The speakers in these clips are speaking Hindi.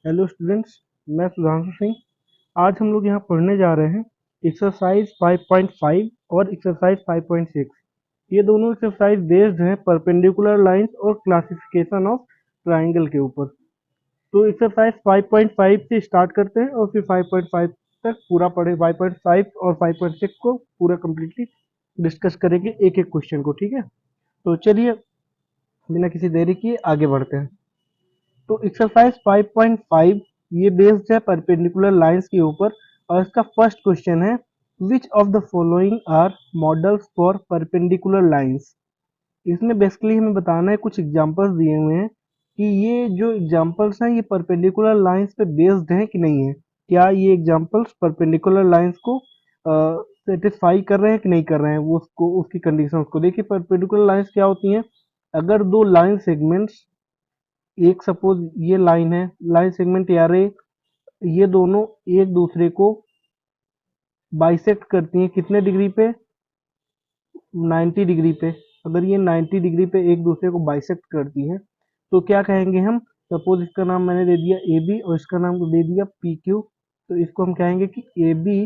हेलो स्टूडेंट्स, मैं सुधांशु सिंह। आज हम लोग यहाँ पढ़ने जा रहे हैं एक्सरसाइज 5.5 और एक्सरसाइज 5.6। ये दोनों एक्सरसाइज बेस्ड हैं परपेंडिकुलर लाइंस और क्लासिफिकेशन ऑफ ट्राइंगल के ऊपर। तो एक्सरसाइज 5.5 से स्टार्ट करते हैं और फिर 5.5 तक पूरा पढ़े। 5.5 और 5.6 को पूरा कम्प्लीटली डिस्कस करेंगे एक एक क्वेश्चन को। ठीक है, तो चलिए बिना किसी देरी किए आगे बढ़ते हैं। तो एक्सरसाइज 5.5 ये बेस्ड है परपेंडिकुलर लाइंस के ऊपर और इसका फर्स्ट क्वेश्चन है which of the following are models for perpendicular lines. इसमें बेसिकली हमें बताना है, कुछ एग्जांपल्स दिए हुए हैं कि ये जो एग्जांपल्स हैं ये परपेंडिकुलर लाइंस पे बेस्ड हैं कि नहीं है। क्या ये एग्जांपल्स परपेंडिकुलर लाइंस को सेटिस्फाई कर रहे हैं कि नहीं कर रहे हैं, वो उसको उसकी कंडीशंस को देखिए। परपेंडिकुलर लाइंस क्या होती हैं? अगर दो लाइन सेगमेंट्स, एक सपोज ये लाइन है, लाइन सेगमेंट यार ये दोनों एक दूसरे को बाइसेक्ट करती हैं कितने डिग्री पे? 90 डिग्री पे। अगर ये 90 डिग्री पे एक दूसरे को बाइसेक्ट करती हैं तो क्या कहेंगे हम? सपोज इसका नाम मैंने दे दिया ए बी और इसका नाम दे दिया पी क्यू। तो इसको हम कहेंगे कि A B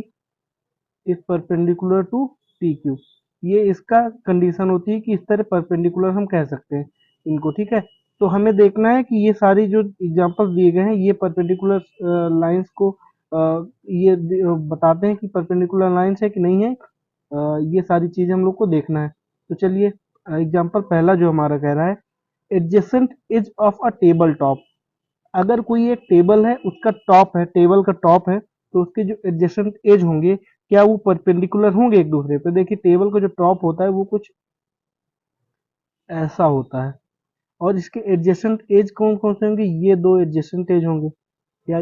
is perpendicular to P Q. ये इसका कंडीशन होती है कि इस तरह परपेंडिकुलर हम कह सकते हैं इनको। ठीक है, तो हमें देखना है कि ये सारी जो एग्जांपल्स दिए गए हैं ये परपेंडिकुलर लाइंस को बताते हैं कि परपेंडिकुलर लाइंस है कि नहीं है। ये सारी चीजें हम लोग को देखना है। तो चलिए एग्जांपल पहला जो हमारा कह रहा है adjacent edge of a table top. अगर कोई एक टेबल है उसका टॉप है, टेबल का टॉप है, तो उसके जो एडजेसेंट एज होंगे क्या वो परपेंडिकुलर होंगे एक दूसरे पे? देखिए टेबल का जो टॉप होता है वो कुछ ऐसा होता है और इसके एडजेसेंट एज कौन कौन से होंगे? ये दो एडजेसेंट एज होंगे, या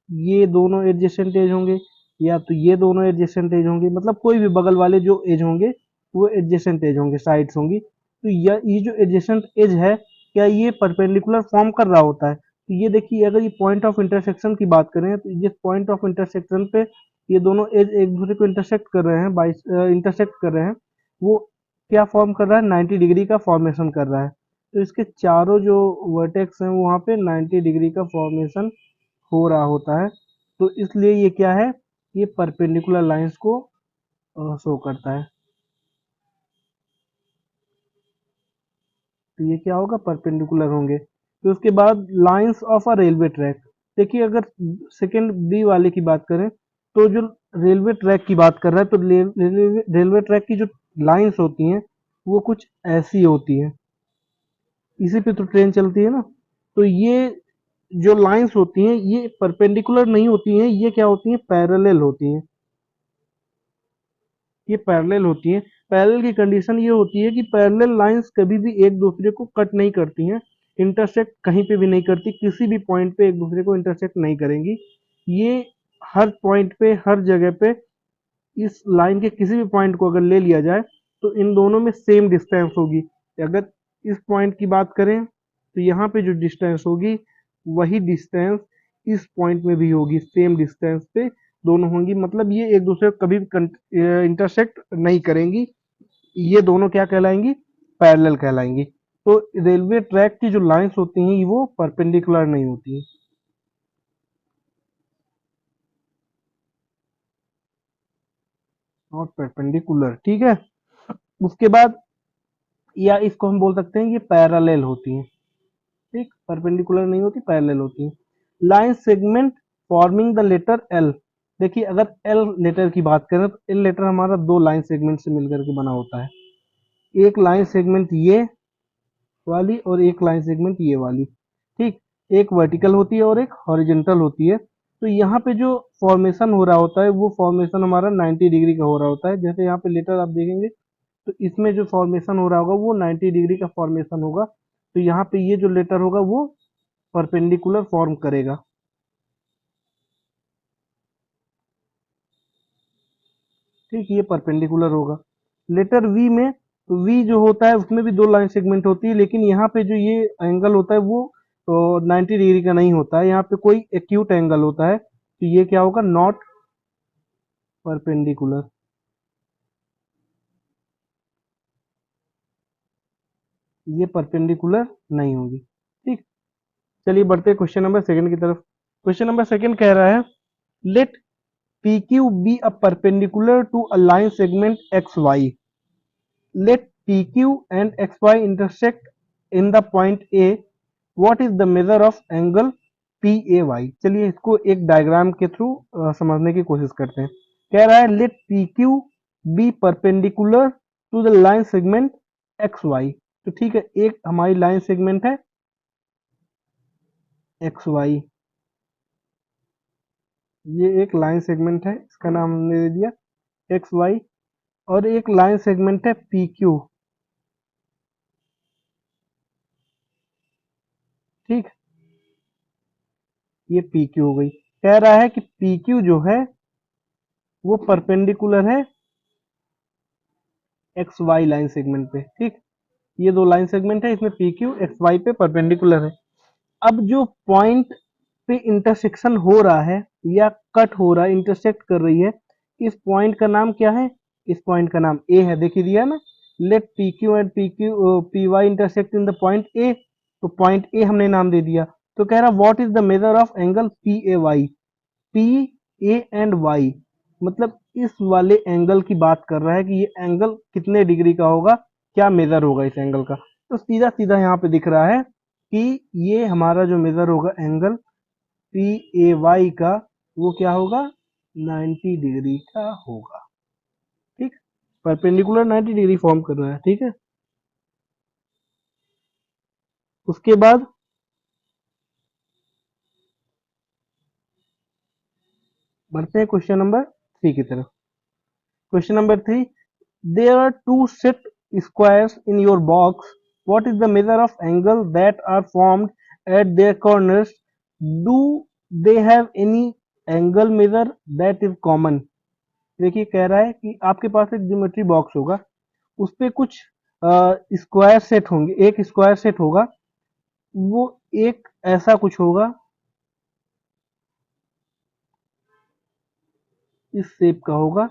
ये दोनों एडजेसेंट एज होंगे, या तो ये दोनों एडजेसेंट एज होंगे। मतलब कोई भी बगल वाले जो एज होंगे वो एडजेसेंट एज होंगे, साइड्स होंगी। तो ये जो एडजेसेंट एज है क्या ये परपेंडिकुलर फॉर्म कर रहा होता है? तो ये देखिए, अगर ये पॉइंट ऑफ इंटरसेक्शन की बात करें तो जिस पॉइंट ऑफ इंटरसेक्शन पे ये दोनों एज एक दूसरे को इंटरसेक्ट कर रहे हैं, बाई इंटरसेक्ट कर रहे हैं, वो क्या फॉर्म कर रहा है? 90 डिग्री का फॉर्मेशन कर रहा है। तो इसके चारों जो वर्टेक्स हैं वहाँ पे 90 डिग्री का फॉर्मेशन हो रहा होता है। तो इसलिए ये क्या है? ये परपेंडिकुलर लाइंस को शो करता है। तो ये क्या होगा? परपेंडिकुलर होंगे। तो उसके बाद lines of a railway track. देखिए अगर सेकंड बी वाले की बात करें तो जो रेलवे ट्रैक की बात कर रहा है तो रेलवे ट्रैक की जो लाइंस होती हैं वो कुछ ऐसी होती हैं। इसी पे तो ट्रेन चलती है ना। तो ये जो लाइंस होती हैं ये परपेंडिकुलर नहीं होती हैं, ये क्या होती हैं? पैरेलल होती हैं। ये पैरेलल होती हैं। पैरेलल की कंडीशन ये होती है कि पैरेलल लाइंस कभी भी एक दूसरे को कट नहीं करती हैं, इंटरसेक्ट कहीं पे भी नहीं करती, किसी भी पॉइंट पे एक दूसरे को इंटरसेक्ट नहीं करेंगी। ये हर पॉइंट पे, हर जगह पे इस लाइन के किसी भी पॉइंट को अगर ले लिया जाए तो इन दोनों में सेम डिस्टेंस होगी। अगर इस पॉइंट की बात करें तो यहाँ पे जो डिस्टेंस होगी वही डिस्टेंस इस पॉइंट में भी होगी, सेम डिस्टेंस पे दोनों होंगी। मतलब ये एक दूसरे को कभी इंटरसेक्ट नहीं करेंगी। ये दोनों क्या कहलाएंगी? पैरेलल कहलाएंगी। तो रेलवे ट्रैक की जो लाइंस होती हैं वो परपेंडिकुलर नहीं होती, नॉट परपेंडिकुलर। ठीक है, उसके बाद या इसको हम बोल सकते हैं ये पैरेलल होती हैं। ठीक, परपेंडिकुलर नहीं होती, पैरेलल होती हैं। Line segment forming the letter L. देखिए अगर एल लेटर की बात करें तो एल लेटर हमारा दो लाइन सेगमेंट से मिलकर के बना होता है। एक लाइन सेगमेंट ये वाली और एक लाइन सेगमेंट ये वाली। ठीक, एक वर्टिकल होती है और एक हॉरिजेंटल होती है। तो यहाँ पे जो फॉर्मेशन हो रहा होता है वो फॉर्मेशन हमारा 90 डिग्री का हो रहा होता है। जैसे यहाँ पे लेटर आप देखेंगे तो इसमें जो फॉर्मेशन हो रहा होगा वो 90 डिग्री का फॉर्मेशन होगा। तो यहाँ पे ये जो लेटर होगा वो परपेंडिकुलर फॉर्म करेगा। ठीक, ये परपेंडिकुलर होगा। लेटर वी में, तो वी जो होता है उसमें भी दो लाइन सेगमेंट होती है, लेकिन यहाँ पे जो ये एंगल होता है वो 90 डिग्री का नहीं होता है, यहाँ पे कोई एक्यूट एंगल होता है। तो ये क्या होगा? Not perpendicular. ये परपेंडिकुलर नहीं होगी। ठीक, चलिए बढ़ते हैं क्वेश्चन नंबर सेकंड की तरफ। क्वेश्चन नंबर सेकंड कह रहा है late PQ be a perpendicular to a line segment XY. Let PQ and XY intersect in the point A. What is the measure of angle PAY? चलिए इसको एक डायग्राम के थ्रू समझने की कोशिश करते हैं। कह रहा है let PQ be perpendicular to the line segment XY. तो ठीक है, एक हमारी लाइन सेगमेंट है XY, ये एक लाइन सेगमेंट है, इसका नाम हमने दे दिया XY, और एक लाइन सेगमेंट है PQ। ठीक, ये PQ हो गई। कह रहा है कि PQ जो है वो परपेंडिकुलर है XY लाइन सेगमेंट पे। ठीक, ये दो लाइन सेगमेंट है, इसमें PQ XY पे परपेंडिकुलर है। अब जो पॉइंट पे इंटरसेक्शन हो रहा है या कट हो रहा है, इंटरसेक्ट कर रही है, इस पॉइंट का नाम क्या है? इस पॉइंट का नाम A है। देखिए दिया ना, let PQ and PY intersect in the point A, तो पॉइंट A हमने नाम दे दिया। तो कह रहा what is the measure of angle PAY। PA and Y मतलब इस वाले एंगल की बात कर रहा है कि ये एंगल कितने डिग्री का होगा, क्या मेजर होगा इस एंगल का। तो सीधा सीधा यहाँ पे दिख रहा है कि ये हमारा जो मेजर होगा एंगल PAY का, वो क्या होगा? 90 डिग्री का होगा। ठीक, परपेंडिकुलर 90 डिग्री फॉर्म कर रहा है। ठीक है, उसके बाद बढ़ते हैं क्वेश्चन नंबर 3 की तरफ। Question number 3, there are two set squares in your box. What is the measure of angle that are formed at their corners? Do they have any angle measure that is common? देखिए कह रहा है कि आपके पास एक ज्योमेट्री बॉक्स होगा, उस पे कुछ स्क्वायर सेट होंगे, एक स्क्वायर सेट होगा, वो एक ऐसा कुछ होगा, इस शेप का होगा,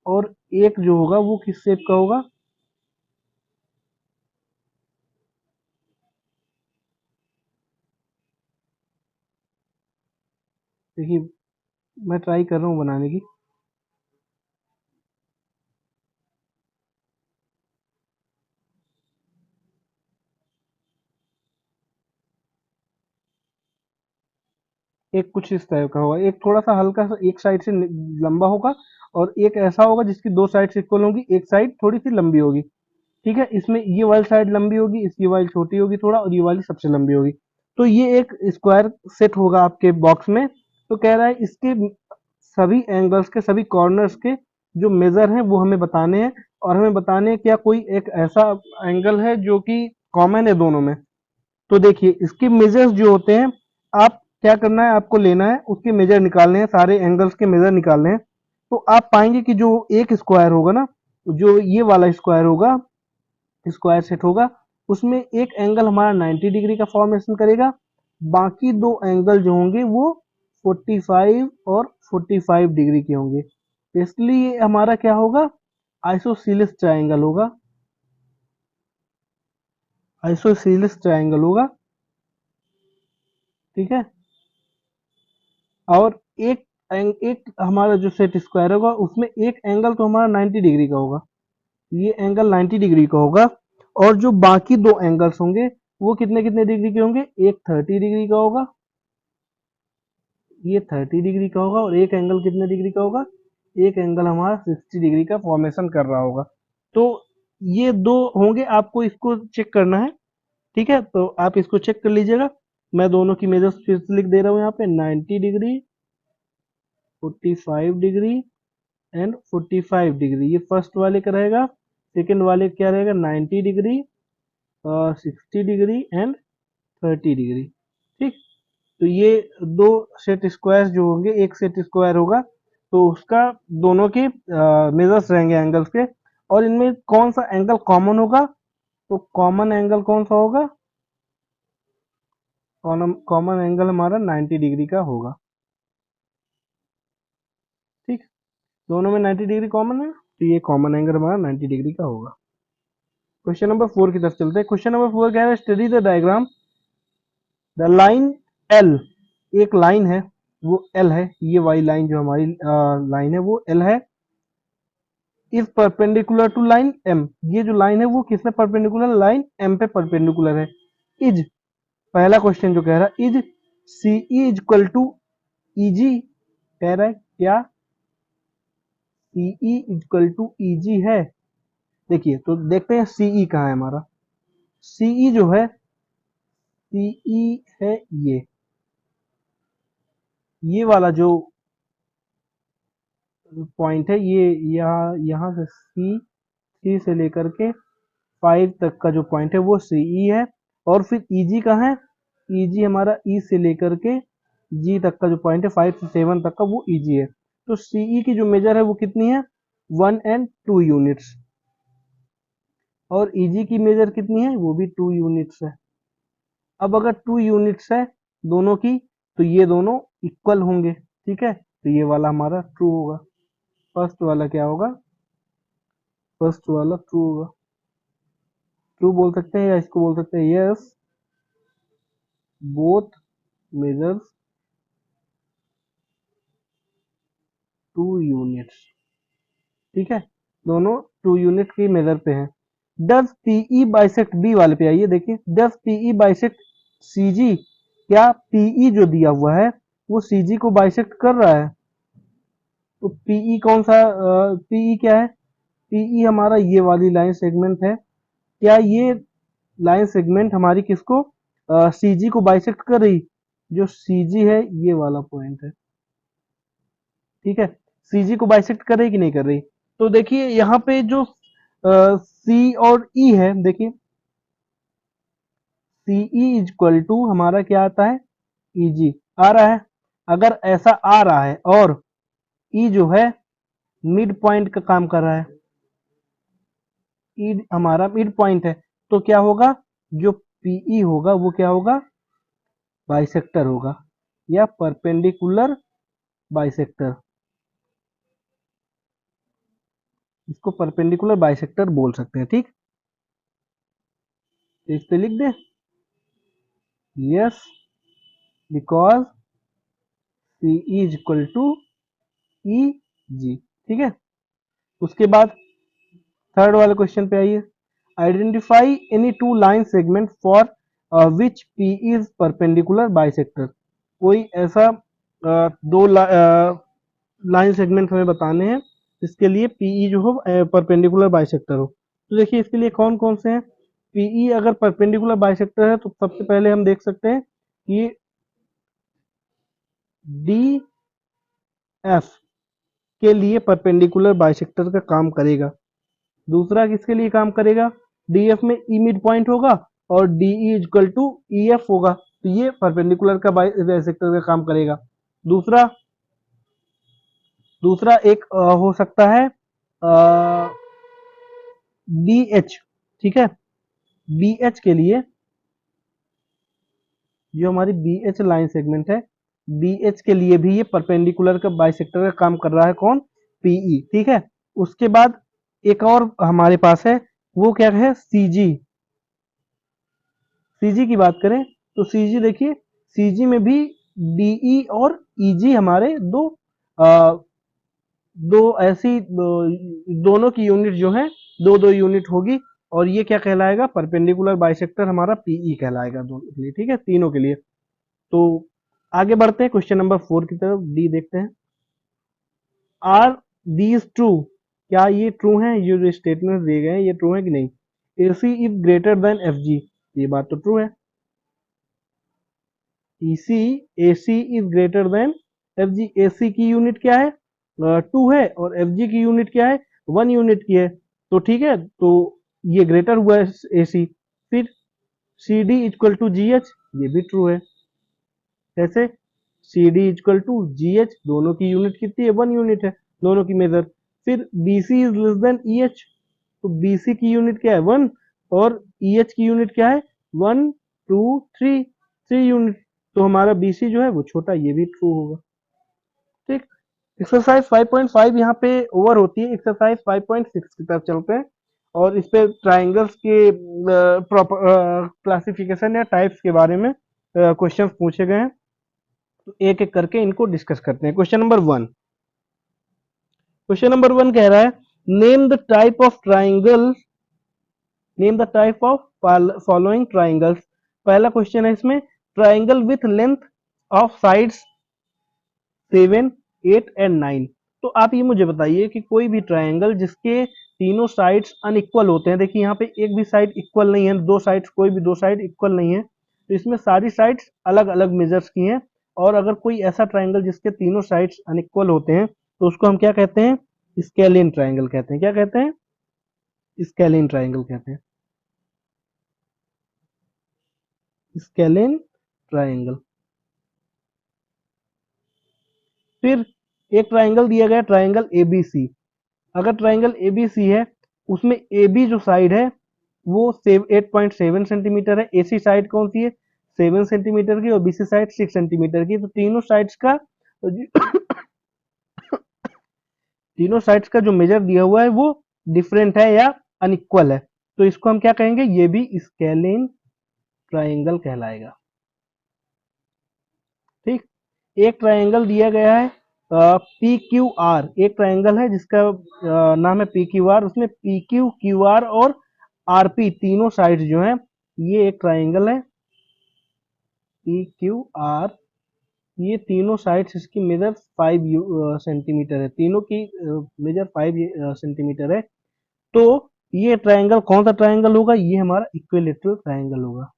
और एक जो होगा वो किस शेप का होगा? देखिए मैं ट्राई कर रहा हूँ बनाने की। एक कुछ इस टाइप का होगा, एक थोड़ा सा हल्का सा एक साइड से लंबा होगा, और एक ऐसा होगा जिसकी दो साइड से इक्वल होगी, एक साइड थोड़ी सी लंबी होगी। ठीक है, इसमें ये वाली साइड लंबी होगी, इसकी वाली छोटी होगी थोड़ा, और ये वाली सबसे लंबी होगी। तो ये एक स्क्वायर सेट होगा आपके बॉक्स में। तो कह रहा है इसके सभी एंगल्स के, सभी कॉर्नर्स के जो मेजर हैं वो हमें बताने हैं, और हमें बताने हैं क्या कोई एक ऐसा एंगल है जो कि कॉमन है दोनों में। तो देखिए इसके मेजर्स जो होते हैं, आप क्या करना है, आपको लेना है उसके मेजर निकालने हैं, सारे एंगल्स के मेजर निकालने हैं। तो आप पाएंगे कि जो एक स्क्वायर होगा ना, जो ये वाला स्क्वायर होगा, स्क्वायर सेट होगा, उसमें एक एंगल हमारा 90 डिग्री का फॉर्मेशन करेगा, बाकी दो एंगल जो होंगे वो 45 और 45 डिग्री के होंगे। इसलिए हमारा क्या होगा? आइसोसीलिस ट्रायंगल होगा, आइसोसीलिस ट्रायंगल होगा। ठीक है, और एक हमारा जो सेट स्क्वायर होगा उसमें एक एंगल तो हमारा 90 डिग्री का होगा, ये एंगल 90 डिग्री का होगा, और जो बाकी दो एंगल्स होंगे वो कितने कितने डिग्री के होंगे? एक 30 डिग्री का होगा, ये 30 डिग्री का होगा, और एक एंगल कितने डिग्री का होगा? एक एंगल हमारा 60 डिग्री का फॉर्मेशन कर रहा होगा। तो ये दो होंगे, आपको इसको चेक करना है। ठीक है, तो आप इसको चेक कर लीजिएगा। मैं दोनों की मेजर्स फिर से लिख दे रहा हूँ यहाँ पे, 90 डिग्री, 45 डिग्री एंड 45 डिग्री, ये फर्स्ट वाले का रहेगा। सेकंड वाले क्या रहेगा? 90 डिग्री, 60 डिग्री एंड 30 डिग्री। ठीक, तो ये दो सेट स्क्वायर जो होंगे, एक सेट स्क्वायर होगा तो उसका दोनों के मेजर्स रहेंगे एंगल्स के, और इनमें कौन सा एंगल कॉमन होगा? तो कॉमन एंगल कौन सा होगा? कॉमन एंगल हमारा 90 डिग्री का होगा। ठीक, दोनों में 90 डिग्री कॉमन है, तो ये कॉमन एंगल हमारा 90 डिग्री का होगा। क्वेश्चन नंबर 4 की तरफ चलते हैं। क्वेश्चन नंबर 4 कह रहा है study the diagram, the line L एक लाइन है वो एल है, ये वाली लाइन जो हमारी लाइन है वो एल है, is perpendicular to line m. ये जो लाइन है वो किस में परपेंडिकुलर, लाइन एम पे परपेंडिकुलर है। इज, पहला क्वेश्चन जो कह रहा है, is c e equal to e g, कह रहा है क्या सी ई इक्वल टू ई जी है। देखिए तो देखते हैं सीई कहाँ है हमारा। सीई जो है, सीई है ये वाला जो पॉइंट है, ये यहाँ यहाँ से सी से लेकर के 5 तक का जो पॉइंट है वो सीई है। और फिर ईजी कहाँ है, ईजी हमारा ई से लेकर के जी तक का जो पॉइंट है 5 से 7 तक का वो ईजी है। तो सीई की जो मेजर है वो कितनी है, 1 एंड 2 यूनिट्स, और ईजी की मेजर कितनी है, वो भी 2 यूनिट्स है। अब अगर 2 यूनिट्स है दोनों की, तो ये दोनों इक्वल होंगे, ठीक है, तो ये वाला हमारा ट्रू होगा। फर्स्ट वाला क्या होगा, फर्स्ट वाला ट्रू होगा। ट्रू बोल सकते हैं या इसको बोल सकते हैं यस बोथ मेजर्स 2 यूनिट्स, ठीक है, दोनों 2 यूनिट की मेजर पे हैं। डज पीई बाइसेक्ट, बी वाले पे आइए, देखिए डज पीई बाइसेक्ट सीजी, क्या पीई जो दिया हुआ है वो सीजी को बाइसेक्ट कर रहा है। तो पीई कौन सा, पीई क्या है, पीई हमारा ये वाली लाइन सेगमेंट है। क्या ये लाइन सेगमेंट हमारी किसको, सीजी को बाइसेक्ट कर रही, जो सीजी है ये वाला पॉइंट है, ठीक है, सीजी को बाइसेक्ट कर रही कि नहीं कर रही। तो देखिए यहाँ पे जो सी और ई है, देखिए सी ई इक्वल टू हमारा क्या आता है, ई जी आ रहा है। अगर ऐसा आ रहा है और ई जो है मिड पॉइंट का काम कर रहा है, ई हमारा मिड पॉइंट है, तो क्या होगा, जो पीई होगा वो क्या होगा, बाइसेक्टर होगा या परपेंडिकुलर बाइसेक्टर, इसको परपेंडिकुलर बाइसेक्टर बोल सकते हैं, ठीक। तो इस पे लिख दे yes because c is equal to e g, ठीक है। उसके बाद थर्ड वाले क्वेश्चन पे आइए, identify any two line segment for which p is perpendicular bisector. कोई ऐसा दो लाइन सेगमेंट हमें बताने हैं जिसके लिए पीई जो हो परपेंडिकुलर बाइसेक्टर हो। तो देखिए इसके लिए कौन कौन से हैं, पीई अगर परपेंडिकुलर बाइसेक्टर है तो सबसे पहले हम देख सकते हैं कि डी एफ के लिए परपेंडिकुलर बाइसेक्टर का काम करेगा। दूसरा किसके लिए काम करेगा, डी एफ में ई मिड पॉइंट होगा और D E equal to E F होगा, तो ये परपेंडिकुलर का बाइसेक्टर का काम करेगा। दूसरा दूसरा एक हो सकता है बी एच, ठीक है, बी एच के लिए जो हमारी बी एच लाइन सेगमेंट है, बी एच के लिए भी ये परपेंडिकुलर का बाइसेक्टर का काम कर रहा है, कौन, पीई, ठीक है। उसके बाद एक और हमारे पास है, वो क्या है, सीजी। सीजी की बात करें तो सीजी देखिए, सीजी में भी डीई और ईजी हमारे आ, दो ऐसी दोनों की यूनिट जो है दो दो यूनिट होगी, और ये क्या कहलाएगा, परपेंडिकुलर बाइसेक्टर हमारा पीई कहलाएगा दोनों के लिए, ठीक है, तीनों के लिए। तो आगे बढ़ते हैं क्वेश्चन नंबर 4 की तरफ, डी देखते हैं। आर दीज ट्रू, क्या ये ट्रू हैं, ये जो स्टेटमेंट दिए गए हैं ये ट्रू है कि नहीं। A c is greater than f g, ये बात तो ट्रू है। E c AC is greater than FG, AC की यूनिट क्या है, 2 है, और FG की यूनिट क्या है, 1 यूनिट की है, तो ठीक है, तो ये ग्रेटर हुआ है AC। फिर CD इक्वल टू GH, ये भी ट्रू है। कैसे, CD इक्वल टू GH, दोनों की यूनिट कितनी है, 1 यूनिट है, दोनों की मेजर। फिर BC is less than EH, तो BC की यूनिट क्या है, 1, और EH की यूनिट क्या है, 1 2 3, 3 यूनिट, तो हमारा BC जो है वो छोटा, ये भी ट्रू होगा, ठीक। एक्सरसाइज 5.5 यहाँ पे ओवर होती है, एक्सरसाइज 5.6 की तरफ चलते हैं, और इस पे ट्राइंगल्स के प्रॉपर क्लासिफिकेशन या टाइप्स के बारे में क्वेश्चंस पूछे गए हैं। तो एक एक करके इनको डिस्कस करते हैं। क्वेश्चन नंबर 1 कह रहा है name the type of triangle, name the type of following triangles. पहला क्वेश्चन है इसमें, triangle with length of sides 7, 8 and 9। तो आप ये मुझे बताइए कि कोई भी ट्राइंगल जिसके तीनों साइड्स अनइक्वल होते हैं, देखिए यहाँ पे एक भी साइड इक्वल नहीं है, दो साइड्स, कोई भी दो साइड इक्वल नहीं है, तो इसमें सारी साइड्स अलग अलग मेजर्स की हैं। और अगर कोई ऐसा ट्राइंगल जिसके तीनों साइड्स अनइक्वल होते हैं तो उसको हम क्या कहते हैं, स्केलिन ट्राइंगल कहते हैं। क्या कहते हैं, स्केलिन ट्राइंगल कहते हैं, स्केलिन ट्राइंगल। फिर एक ट्राइंगल दिया गया, ट्राइंगल एबीसी। अगर ट्राइंगल एबीसी है उसमें ए बी जो साइड है वो 8.7 सेंटीमीटर है, एसी साइड कौन सी है 7 सेंटीमीटर की और बीसी साइड 6 सेंटीमीटर की। तो तीनों साइड्स का जो मेजर दिया हुआ है वो डिफरेंट है या अनइक्वल है, तो इसको हम क्या कहेंगे, ये भी स्केलिन ट्राइंगल कहलाएगा। ठीक, एक ट्राइंगल दिया गया है पी क्यू आर, एक ट्राइंगल है जिसका नाम है पी क्यू आर, उसमें पी क्यू, क्यू आर और आर पी तीनों साइड्स जो है, ये एक ट्राइंगल है पी क्यू आर, ये तीनों साइड्स इसकी मेजर 5 सेंटीमीटर है, तीनों की मेजर 5 सेंटीमीटर है। तो ये ट्राइंगल कौन सा ट्राइंगल होगा, ये हमारा इक्विलेटरल ट्राइंगल होगा।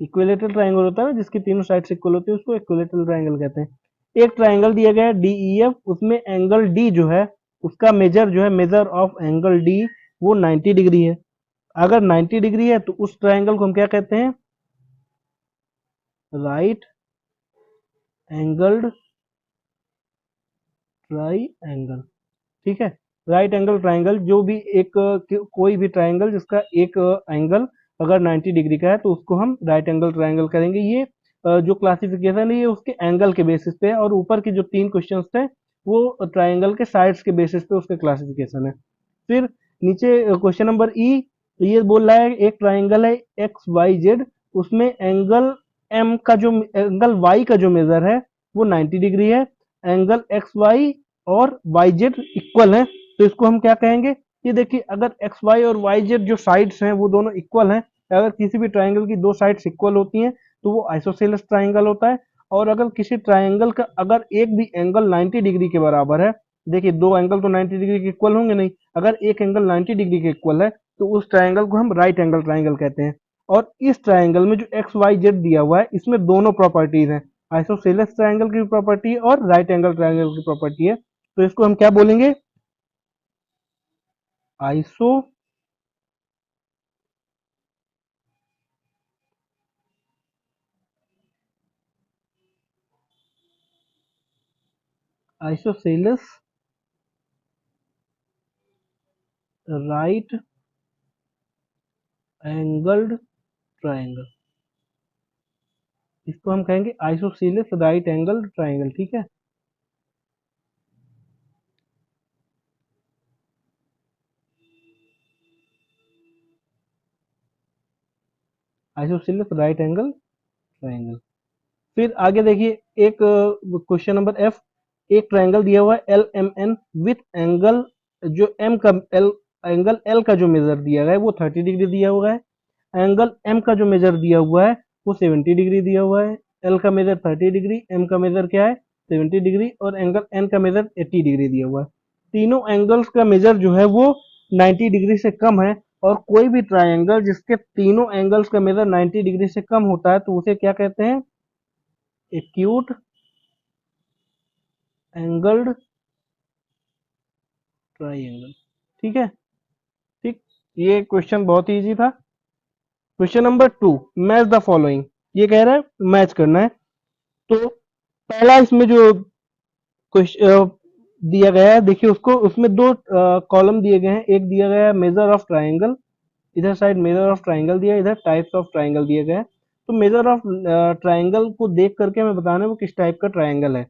इक्विलेटरल ट्राइंगल होता है ना जिसकी तीनों साइड्स इक्वल होती है, उसको इक्विलेटरल ट्राइंगल कहते हैं। एक ट्राइंगल दिया गया है डीईएफ, उसमें एंगल डी जो है उसका मेजर जो है, मेजर ऑफ एंगल डी वो 90 डिग्री है। अगर 90 डिग्री है तो उस ट्राइंगल को हम क्या कहते हैं, राइट एंगल्ड ट्राइंगल। ठीक है, राइट एंगल ट्राइंगल, जो भी एक कोई भी ट्राइंगल जिसका एक एंगल अगर 90 डिग्री का है तो उसको हम राइट एंगल ट्राइंगल करेंगे। ये जो क्लासिफिकेशन है ये उसके एंगल के बेसिस पे है, और ऊपर के जो 3 क्वेश्चंस थे वो ट्राइंगल के साइड्स के बेसिस पे उसके क्लासिफिकेशन है। फिर नीचे क्वेश्चन नंबर ई, ये बोल रहा है एक ट्राइंगल है एक्स वाई जेड, उसमें एंगल एम का जो एंगल वाई का जो मेजर है वो 90 डिग्री है, एंगल एक्स वाई और वाई जेड इक्वल है, तो इसको हम क्या कहेंगे। ये देखिए अगर एक्स वाई और वाई जेड जो साइड्स हैं वो दोनों इक्वल हैं, अगर किसी भी ट्राइंगल की दो साइड्स इक्वल होती हैं तो वो आइसोसेलेस ट्राइंगल होता है। और अगर किसी ट्राइंगल का अगर एक भी एंगल 90 डिग्री के बराबर है, देखिए दो एंगल तो 90 डिग्री के इक्वल होंगे नहीं, अगर एक एंगल 90 डिग्री के इक्वल है तो उस ट्राइंगल को हम राइट एंगल ट्राइंगल कहते हैं। और इस ट्राइंगल में जो एक्स वाई जेड दिया हुआ है इसमें दोनों प्रॉपर्टीज हैं, आइसोसेलेस ट्राइंगल की प्रॉपर्टी और राइट एंगल ट्राइंगल की प्रॉपर्टी है, तो इसको हम क्या बोलेंगे, iso isosceles right angled triangle, इसको हम कहेंगे आइसोसेलेस राइट एंगल ट्राइंगल। ठीक है, आइसोसेलेस राइट एंगल ट्राइंगल। फिर आगे देखिए एक क्वेश्चन नंबर एफ, एक ट्राइंगल दिया हुआ है L M N with angle, जो एम का एल एंगल एल का जो मेजर दिया गया है वो 30 डिग्री दिया हुआ है, एंगल एम का जो मेजर दिया हुआ है वो 70 डिग्री दिया हुआ है, एल का मेजर 30 डिग्री, एम का मेजर क्या है 70 डिग्री, और एंगल एन का मेजर 80 डिग्री दिया हुआ है। तीनों एंगल्स का मेजर जो है वो 90 डिग्री से कम है, और कोई भी ट्राइंगल जिसके तीनों एंगल्स का मेजर 90 डिग्री से कम होता है तो उसे क्या कहते हैं, एक्यूट एंगल्ड ट्राइंगल। ठीक है, ठीक, ये क्वेश्चन बहुत इजी था। Question number 2, match the following, ये कह रहा है मैच करना है। तो पहला इसमें जो क्वेश्चन दिया गया है, देखिए उसको, उसमें दो कॉलम दिए गए हैं, एक दिया गया है मेजर ऑफ ट्राइंगल, इधर साइड मेजर ऑफ ट्राइंगल दिया है, इधर टाइप्स ऑफ ट्राइंगल दिए गए हैं। तो मेजर ऑफ ट्राइंगल को देख करके हमें बताना है वो किस टाइप का ट्राइंगल है।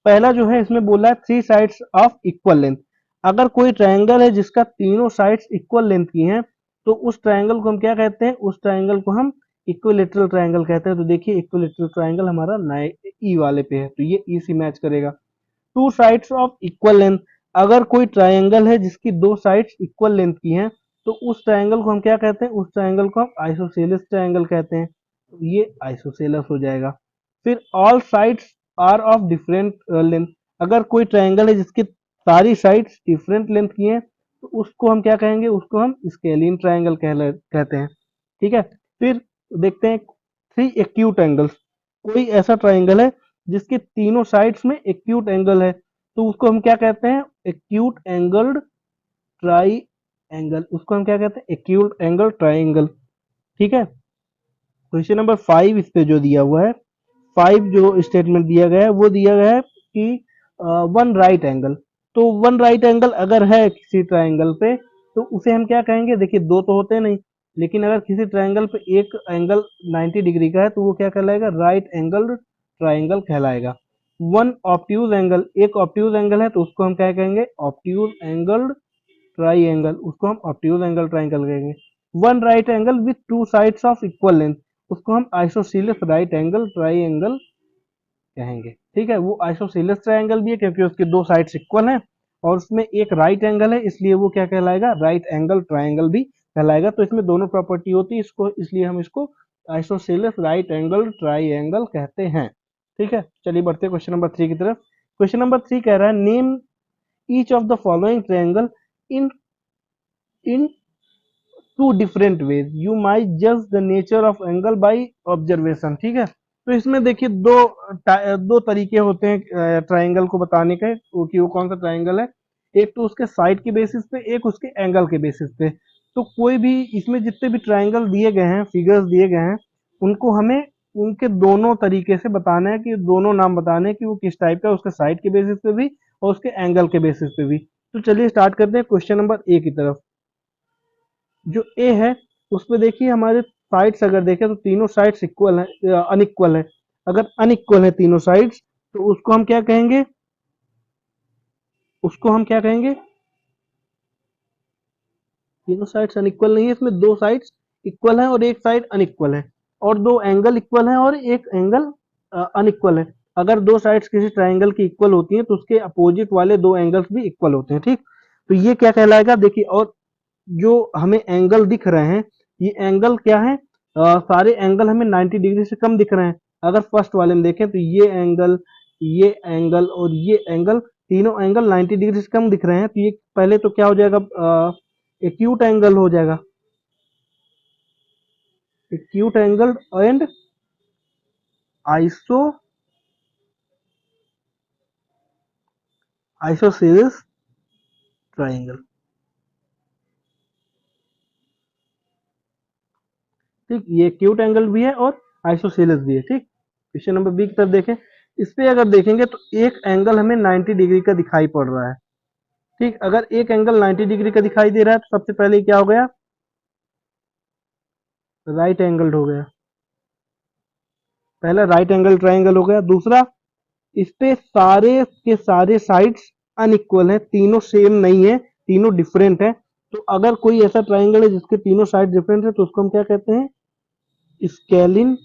पहला जो है इसमें बोला है 3 साइड्स ऑफ इक्वल लेंथ, अगर कोई ट्राइंगल है जिसका तीनों साइड्स इक्वल लेंथ की हैं तो उस ट्रायंगल को हम क्या कहते हैं, उस ट्रायंगल को हम इक्विलेटरल ट्रायंगल कहते हैं। तो देखिए इक्विलेटरल ट्रायंगल हमारा ई वाले पे है, तो ये ई से मैच करेगा। Two sides of equal length, अगर कोई ट्रायंगल है जिसकी दो साइड्स इक्वल लेंथ की हैं, तो उस ट्रायंगल को हम क्या कहते हैं, उस ट्रायंगल को हम आइसोसेलेस ट्रायंगल कहते हैं। तो ये आइसोसेलेस हो जाएगा। फिर all sides are of different length, अगर कोई ट्रायंगल है जिसकी सारी साइड्स डिफरेंट लेंथ की हैं, तो उसको हम क्या कहेंगे, उसको हम स्केलिन ट्रायंगल कहते हैं। ठीक है। फिर देखते हैं थ्री एक्यूट एंगल्स, कोई ऐसा ट्रायंगल है जिसके तीनों साइड्स में एक्यूट एंगल है, तो उसको हम क्या कहते हैं, एक्यूट एंगल्ड ट्राई एंगल, उसको हम क्या कहते हैं, एक्यूट एंगल ट्राइंगल। ठीक है। क्वेश्चन नंबर 5 इस पे जो दिया हुआ है, 5 जो स्टेटमेंट दिया गया है वो दिया गया है कि वन राइट एंगल। तो वन राइट एंगल अगर है किसी ट्राइंगल पे, तो उसे हम क्या कहेंगे, देखिए दो तो होते नहीं, लेकिन अगर किसी ट्राइंगल पे एक एंगल 90 डिग्री का है तो वो क्या कहलाएगा, राइट एंगल ट्राइंगल कहलाएगा। वन ऑब्ट्यूज एंगल, एक ऑब्ट्यूज एंगल है तो उसको हम क्या कहेंगे, ऑब्ट्यूज एंगल ट्राई एंगल, उसको हम ऑब्ट्यूज एंगल ट्राइंगल कहेंगे। One right angle with two sides of equal length, उसको हम आइसोसीलियस राइट एंगल ट्राई एंगल कहेंगे। ठीक है। वो आइसोसेलेस ट्रायंगल भी है क्योंकि उसकी दो साइड्स इक्वल हैं और उसमें एक राइट एंगल है, इसलिए वो क्या कहलाएगा, राइट एंगल ट्रायंगल भी कहलाएगा। तो इसमें दोनों प्रॉपर्टी होती है, इसको इसलिए हम इसको आइसोसेलेस राइट एंगल ट्रायंगल कहते हैं। ठीक है। चलिए बढ़ते हैं क्वेश्चन नंबर 3 की तरफ। क्वेश्चन नंबर 3 कह रहा है, name each of the following triangle in in two different ways, you might जज the nature of angle by observation. ठीक है। तो इसमें देखिए दो तरीके होते हैं ट्राइंगल को बताने के, कि वो कौन सा ट्राइंगल है। एक तो उसके साइड के बेसिस पे, एक उसके एंगल के बेसिस पे। तो कोई भी इसमें जितने भी ट्राइंगल दिए गए हैं, फिगर्स दिए गए हैं, उनको हमें उनके दोनों तरीके से बताना है, कि दोनों नाम बताने हैं कि वो किस टाइप का है, उसके साइड के बेसिस पे भी और उसके एंगल के बेसिस पे भी। तो चलिए स्टार्ट करते हैं क्वेश्चन नंबर ए की तरफ। जो ए है उस पे देखिए हमारे साइड्स अगर देखें तो तीनों साइड्स इक्वल है, अनइक्वल है। अगर अनइक्वल है तीनों साइड्स, तो उसको हम क्या कहेंगे, उसको हम क्या कहेंगे, तीनों साइड्स अनइक्वल नहीं है, इसमें दो साइड्स इक्वल है और एक साइड अनइक्वल है, और दो एंगल इक्वल है और एक एंगल अनइक्वल है। अगर दो साइड्स किसी ट्राइंगल की इक्वल होती हैं तो उसके अपोजिट वाले दो एंगल्स भी इक्वल होते हैं। ठीक। तो ये क्या कहलाएगा, देखिए, और जो हमें एंगल दिख रहे हैं, ये एंगल क्या है, सारे एंगल हमें 90 डिग्री से कम दिख रहे हैं। अगर फर्स्ट वाले में देखें तो ये एंगल और ये एंगल, तीनों एंगल 90 डिग्री से कम दिख रहे हैं, तो ये पहले तो क्या हो जाएगा, एक्यूट एंगल हो जाएगा, acute angle and iso isosceles triangle. ठीक, ये एक्यूट एंगल भी है और आइसोसेलेस भी है। ठीक। क्वेश्चन नंबर बी की तरफ देखें। इस पे अगर देखेंगे तो एक एंगल हमें 90 डिग्री का दिखाई पड़ रहा है। ठीक। अगर एक एंगल 90 डिग्री का दिखाई दे रहा है तो सबसे पहले क्या हो गया, राइट एंगल हो गया, पहला राइट एंगल ट्राइंगल हो गया। दूसरा, इस पे सारे के सारे साइड्स अनइक्वल है, तीनों सेम नहीं है, तीनों डिफरेंट है। तो अगर कोई ऐसा ट्राइंगल है जिसके तीनों साइड डिफरेंट है तो उसको हम क्या कहते हैं, स्केलिन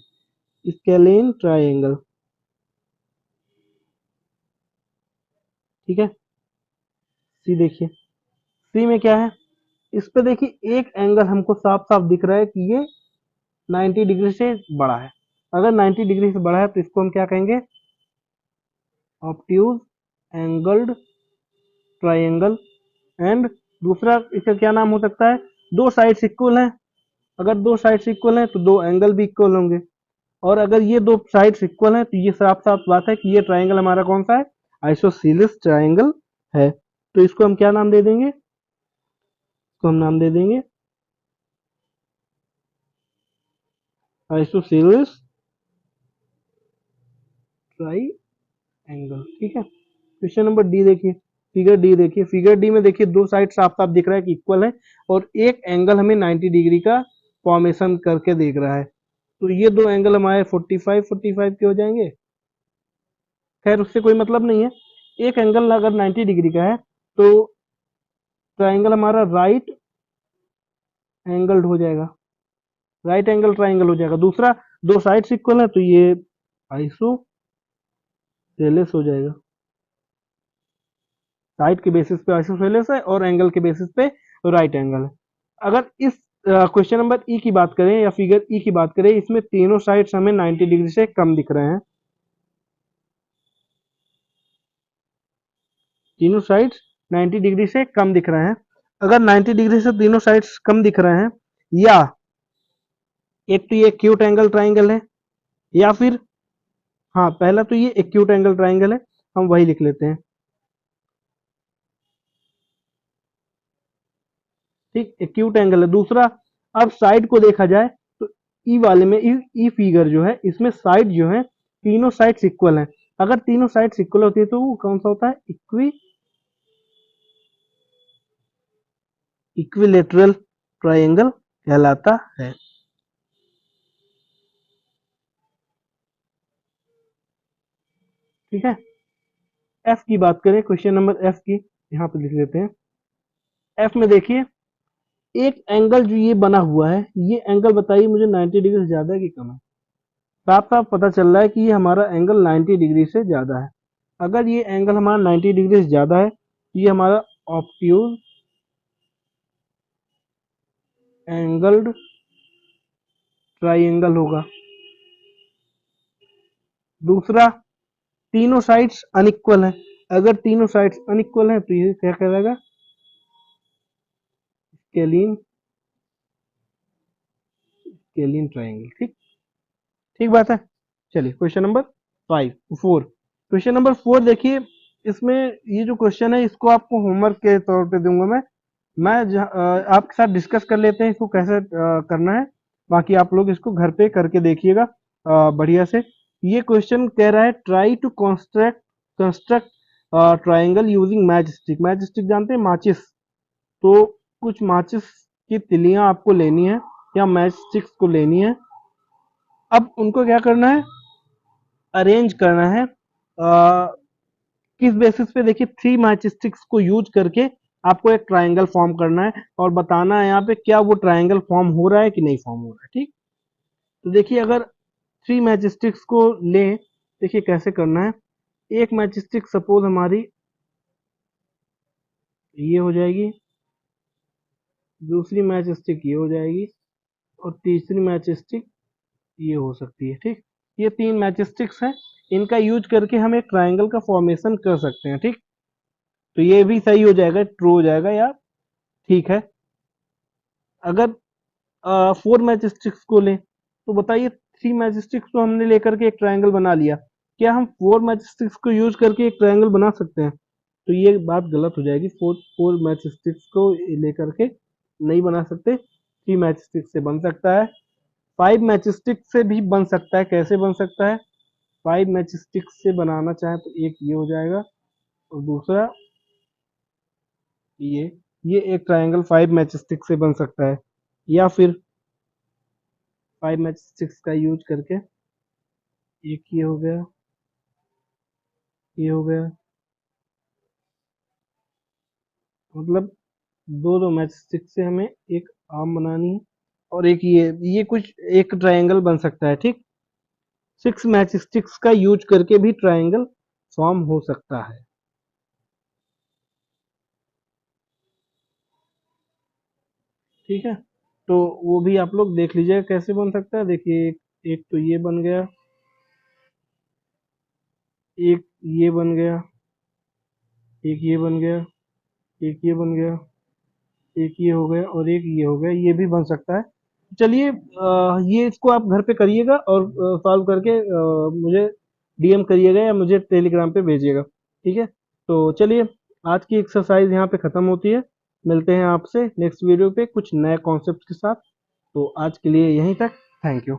स्केलिन ट्राइंगल। ठीक है। सी देखिए, सी में क्या है, इस पे देखिए एक एंगल हमको साफ साफ दिख रहा है कि ये 90 डिग्री से बड़ा है। अगर 90 डिग्री से बड़ा है तो इसको हम क्या कहेंगे, ऑब्ट्यूज एंगल्ड ट्राइंगल। एंड दूसरा इसका क्या नाम हो सकता है, दो साइड्स इक्वल हैं, अगर दो साइड्स इक्वल हैं तो दो एंगल भी इक्वल होंगे, और अगर ये दो साइड्स इक्वल हैं तो ये साफ साफ बात है कि ये ट्राइंगल हमारा कौन सा है, आइसोसेलेस ट्राइंगल है। तो इसको हम क्या नाम दे देंगे, इसको हम नाम दे देंगे आइसोसेलेस ट्राइंगल। ठीक है। क्वेश्चन नंबर डी देखिए, फिगर डी देखिए, फिगर डी में देखिए दो साइड साफ साफ दिख रहा है कि इक्वल है, और एक एंगल हमें 90 डिग्री का फॉर्मेशन करके देख रहा है। तो ये दो एंगल हमारे 45 के हो जाएंगे। खैर उससे कोई मतलब नहीं है, एक एंगल अगर 90 डिग्री का है तो ट्राइंगल हमारा राइट एंगल्ड हो जाएगा, राइट एंगल ट्राइंगल हो जाएगा। दूसरा, दो साइड्स इक्वल है तो ये आइसोसेलेस हो जाएगा। साइड के बेसिस पे आइसोसेलेस है और एंगल के बेसिस पे राइट एंगल है। अगर इस क्वेश्चन नंबर ई की बात करें या फिगर ई की बात करें, इसमें तीनों साइड्स हमें 90 डिग्री से कम दिख रहे हैं। तीनों साइड्स 90 डिग्री से कम दिख रहे हैं। अगर 90 डिग्री से तीनों साइड्स कम दिख रहे हैं, या एक तो ये एक्यूट एंगल ट्राइंगल है, या फिर हाँ पहला तो ये एक्यूट एंगल ट्राइंगल है, हम वही लिख लेते हैं। ठीक, एक्यूट एंगल है। दूसरा, अब साइड को देखा जाए तो ई वाले में, ई फिगर जो है इसमें साइड जो है तीनों साइड्स इक्वल हैं। अगर तीनों साइड्स इक्वल होती है तो वो कौन सा होता है? इक्विलेटरल ट्रायंगल कहलाता है। ठीक है। एफ की बात करें, क्वेश्चन नंबर एफ की यहाँ पे लिख लेते हैं। एफ में देखिए, एक एंगल जो ये बना हुआ है, ये एंगल बताइए मुझे 90 डिग्री से ज्यादा है कि कम है? साफ साफ पता चल रहा है कि ये हमारा एंगल 90 डिग्री से ज्यादा है। अगर ये एंगल हमारा 90 डिग्री से ज्यादा है, ये हमारा ऑब्ट्यूज एंगल्ड ट्राइंगल होगा। दूसरा, तीनों साइड्स अनइक्वल है। अगर तीनों साइड्स अनइक्वल है तो ये क्या कहलाएगा? Scalene scalene triangle. ठीक, ठीक बात है। चलिए क्वेश्चन नंबर 4। क्वेश्चन नंबर 4 देखिए, इसमें ये जो क्वेश्चन है इसको आपको होमवर्क के तौर पे दूंगा मैं आपके साथ डिस्कस कर लेते हैं इसको कैसे करना है। बाकी आप लोग इसको घर पे करके देखिएगा बढ़िया से। ये क्वेश्चन कह रहा है try to construct triangle using match stick. Match stick जानते हैं, माचिस। तो कुछ माचिस की तिलियां आपको लेनी है या मैच स्टिक्स को लेनी है। अब उनको क्या करना है? अरेंज करना है। किस बेसिस पे? देखिए, थ्री मैच स्टिक्स को यूज करके आपको एक ट्रायंगल फॉर्म करना है और बताना है यहाँ पे क्या वो ट्रायंगल फॉर्म हो रहा है कि नहीं फॉर्म हो रहा है। ठीक, तो देखिए, अगर थ्री मैच स्टिक्स को लें, देखिए कैसे करना है। एक मैच स्टिक सपोज हमारी ये हो जाएगी, दूसरी मैच स्टिक ये हो जाएगी, और तीसरी मैच स्टिक ये हो सकती है। ठीक, ये तीन मैच स्टिक्स हैं, इनका यूज करके हम एक ट्रायंगल का फॉर्मेशन कर सकते हैं। ठीक, तो ये भी सही हो जाएगा, ट्रू हो जाएगा या ठीक है। अगर फोर मैच स्टिक्स को लें तो बताइए, थ्री मैच स्टिक्स तो हमने लेकर के एक ट्रायंगल बना लिया, क्या हम फोर मैच स्टिक्स को यूज करके एक ट्रायंगल बना सकते हैं? तो ये बात गलत हो जाएगी। फोर फोर मैच स्टिक्स को लेकर के नहीं बना सकते। थ्री मैच स्टिक से बन सकता है, फाइव मैच स्टिक से भी बन सकता है। कैसे बन सकता है? फाइव मैच स्टिक से बनाना चाहे तो एक ये हो जाएगा, और दूसरा ये ये एक ट्रायंगल फाइव मैच स्टिक से बन सकता है। या फिर फाइव मैच स्टिक्स का यूज करके एक ये हो गया, ये हो गया, मतलब दो दो मैच स्टिक से हमें एक आर्म बनानी है, और एक ये कुछ एक ट्रायंगल बन सकता है। ठीक, सिक्स मैच स्टिक्स का यूज करके भी ट्रायंगल फॉर्म हो सकता है। ठीक है, तो वो भी आप लोग देख लीजिएगा कैसे बन सकता है। देखिए, एक तो ये बन गया, एक ये बन गया, एक ये बन गया, एक ये बन गया, एक ये हो गया, और एक ये हो गया, ये भी बन सकता है। चलिए, ये इसको आप घर पे करिएगा और सॉल्व करके मुझे डीएम करिएगा या मुझे टेलीग्राम पे भेजिएगा। ठीक है, तो चलिए, आज की एक्सरसाइज यहाँ पे ख़त्म होती है। मिलते हैं आपसे नेक्स्ट वीडियो पे कुछ नए कॉन्सेप्ट के साथ। तो आज के लिए यहीं तक। Thank you.